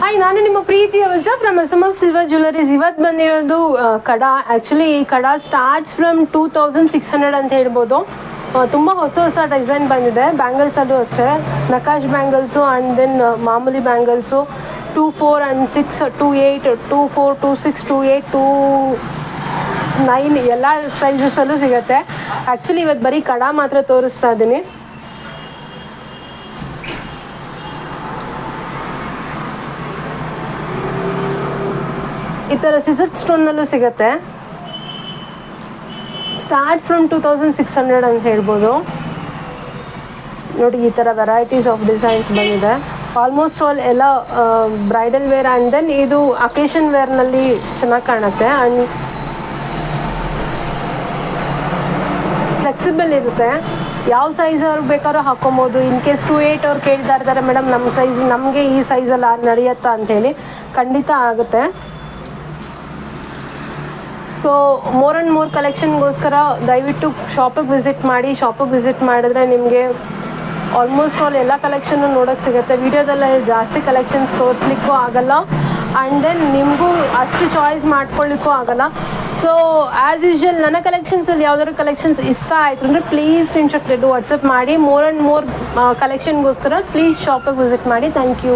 Hi, ನಾನು ನಿಮ್ಮ ಪ್ರೀತಿಯ ವಜ್ಜ ಫ್ರಮ್ ಎಸ್ ಸಿಲ್ವರ್ ಜ್ಯುವೆಲರೀಸ್. ಇವತ್ತು ಬಂದಿರೋದು ಕಡ. ಆ್ಯಕ್ಚುಲಿ ಈ ಕಡ ಸ್ಟಾರ್ಟ್ಸ್ ಫ್ರಮ್ 2600 ಅಂತ ಹೇಳ್ಬೋದು. ತುಂಬ ಹೊಸ ಡಿಸೈನ್ ಬಂದಿದೆ. ಬ್ಯಾಂಗಲ್ಸಲ್ಲೂ ಅಷ್ಟೇ, ನಕಾಶ್ ಬ್ಯಾಂಗಲ್ಸು ಆ್ಯಂಡ್ ದೆನ್ ಮಾಮೂಲಿ ಬ್ಯಾಂಗಲ್ಸು 2, 4 and 6, 2, 8, 2, 4, 2, 6, 2, 8, 2, 9 ಎಲ್ಲ ಸೈಜಸಲ್ಲೂ ಸಿಗುತ್ತೆ. ಆ್ಯಕ್ಚುಲಿ ಇವತ್ತು ಬರೀ ಕಡ ಮಾತ್ರ ತೋರಿಸ್ತಾ ಇದ್ದೀನಿ. ಈ ಥರ ಸಿಸರ್ ಸ್ಟೋನ್ನಲ್ಲೂ ಸಿಗುತ್ತೆ. ಸ್ಟಾರ್ಟ್ಸ್ ಫ್ರಮ್ 2600 ಅಂತ ಹೇಳ್ಬೋದು. ನೋಡಿ, ಈ ಥರ ವೆರೈಟೀಸ್ ಆಫ್ ಡಿಸೈನ್ಸ್ ಬಂದಿದೆ. ಆಲ್ಮೋಸ್ಟ್ ಆಲ್ ಎಲ್ಲ ಬ್ರೈಡಲ್ ವೇರ್ ಆ್ಯಂಡ್ ದೆನ್ ಇದು ಅಕೇಶನ್ ವೇರ್ನಲ್ಲಿ ಚೆನ್ನಾಗಿ ಕಾಣುತ್ತೆ. ಆ್ಯಂಡ್ ಫ್ಲೆಕ್ಸಿಬಲ್ ಇರುತ್ತೆ. ಯಾವ ಸೈಜ್ ಅವ್ರು ಬೇಕಾದ್ರೂ ಹಾಕ್ಕೊಬೋದು. ಇನ್ ಕೇಸ್ 2, 8 ಅವ್ರು ಕೇಳ್ತಾ ಇರ್ತಾರೆ, ಮೇಡಮ್ ನಮ್ಮ ಸೈಜ್ ನಮಗೆ ಈ ಸೈಜಲ್ಲಿ ನಡೆಯುತ್ತಾ ಅಂಥೇಳಿ, ಖಂಡಿತ ಆಗುತ್ತೆ. ಸೊ ಮೋರ್ ಆ್ಯಂಡ್ ಮೋರ್ ಕಲೆಕ್ಷನ್ಗೋಸ್ಕರ ದಯವಿಟ್ಟು ಶಾಪಿಗೆ ವಿಸಿಟ್ ಮಾಡಿ. ಶಾಪಿಗೆ ವಿಸಿಟ್ ಮಾಡಿದ್ರೆ ನಿಮಗೆ ಆಲ್ಮೋಸ್ಟ್ ಆಲ್ ಎಲ್ಲ ಕಲೆಕ್ಷನ್ನು ನೋಡೋಕ್ಕೆ ಸಿಗುತ್ತೆ. ವಿಡಿಯೋದಲ್ಲೇ ಜಾಸ್ತಿ ಕಲೆಕ್ಷನ್ಸ್ ತೋರಿಸ್ಲಿಕ್ಕೂ ಆಗಲ್ಲ, ಆ್ಯಂಡ್ ದೆನ್ ನಿಮಗೂ ಅಷ್ಟು ಚಾಯ್ಸ್ ಮಾಡ್ಕೊಳ್ಳಿಕ್ಕೂ ಆಗಲ್ಲ. ಸೊ ಆ್ಯಸ್ ಯೂಶ್ವಲ್ ನನ್ನ ಕಲೆಕ್ಷನ್ಸಲ್ಲಿ ಯಾವ್ದಾದ್ರು ಕಲೆಕ್ಷನ್ಸ್ ಇಷ್ಟ ಆಯಿತು ಅಂದರೆ ಪ್ಲೀಸ್ ಸ್ಕ್ರೀನ್ಶಾಟ್ ತೆಗೆದು ವಾಟ್ಸಪ್ ಮಾಡಿ. ಮೋರ್ ಆ್ಯಂಡ್ ಮೋರ್ ಕಲೆಕ್ಷನ್ಗೋಸ್ಕರ ಪ್ಲೀಸ್ ಶಾಪಿಗೆ ವಿಸಿಟ್ ಮಾಡಿ. Thank you.